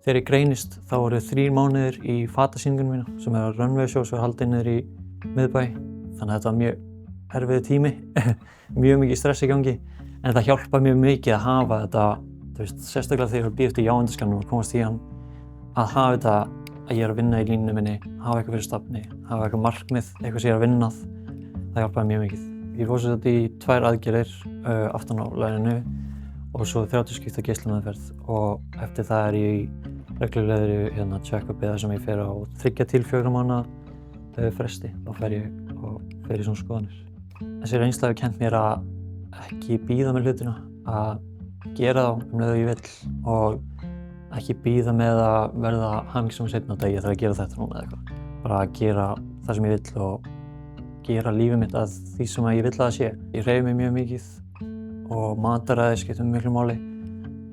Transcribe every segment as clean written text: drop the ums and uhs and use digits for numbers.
þegar ég greinist þá voru 3 mánuðir í fatasýningunum mína sem runway show sem haldið niður í miðbæ. Þannig að þetta var mjög erfiður tími, mjög mikið stress í gangi. En það hjálpaði mjög mikið að hafa þetta, sérstaklega þegar ég bíð eftir jáendaskanum og komast í hann, að hafa þetta að ég að vinna í línunni minni, hafa eitthvað fyrir stafni, hafa eitthvað markmið, eitthvað sem ég að vinnað. Það hjálpaði mjög mikið. Ég fór sem sagt í 2 aðgerðir aftan á lærinu og svo 30 skipta geislameðferð og eftir það ég í reglulegri check-up eða sem ég fer á 3 til 4 mánaða fresti. Þá fer ég í svona skoðanir. Þessi reynsla hefur kennt mér að ekki bíða með hlutina, að gera þá leið og ég vill og ekki bíða með að verða hamingjusamur seinna á degi, ég þarf að gera þetta núna eða eitthvað. Bara að gera það sem ég vill og gera lífið mitt að því sem ég vill að það sé. Ég hreyfi mig mjög mikið og mataræði skiptir miklu máli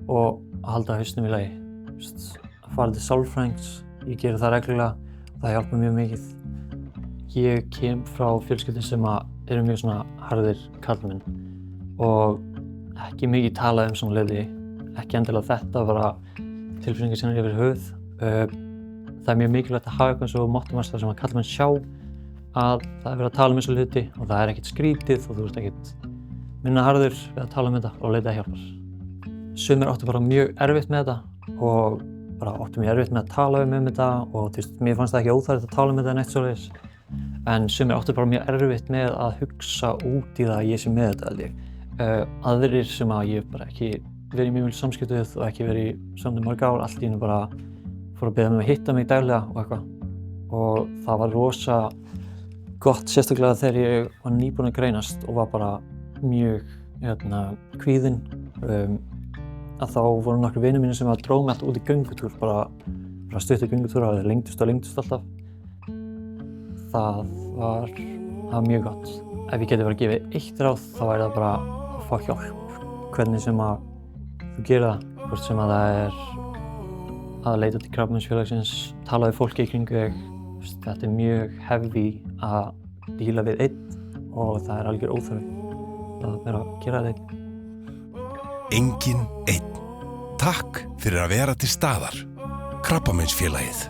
og að halda hausnum í lagi. Að fara til sálfræðings, ég geri það reglulega, það hjálpar mjög mikið. Ég kem frá fjölskyldu sem eru mjög svona harðir karlmenn og ekki mikið talað svona hluti, ekki endilega þetta, bara tilfinningar sem yfir höfuð. Það er mjög mikilvægt að hafa eitthvað svo mottómaster sem að karlmenn sjá að það er verið að tala þessu hluti og það er ekkert skrítið og þú ert ekkert minna harður við að tala þetta og leita hjálpar. Sumir áttu bara mjög erfitt með þetta og bara áttu mjög erfitt með að tala þetta og mér fannst það ekki óþægilegt að tala þetta neitt svoleiðis. En sumir áttu bara mjög erfitt með að hugsa út í það að ég sé með þetta, held ég. Aðrir sem að ég bara ekki verið í mjög mjög samskipti við og ekki verið í samtökum mörg ár, allt í einu bara fór að biðja mig að hitta mig daglega og eitthvað. Og það var rosa gott, sérstaklega þegar ég var nýbúinn að greinast og var bara mjög kvíðinn. Að þá voru nokkrir vinir mínir sem drógu mig alltaf út í göngutúr, bara stuttir göngutúrar, það lengdust alltaf. Það var mjög gott. Ef ég geti bara gefið eitt ráð þá væri það bara að fá hjálp. Hvernig sem að þú gerir það, hvort sem að það er að leita til Krabbameinsfélagsins, tala við fólki í kringu þig. Þetta er mjög heavy að díla við einn og það er algjör óþarfi að vera að gera þetta einn. Enginn einn. Takk fyrir að vera til staðar. Krabbameinsfélagið.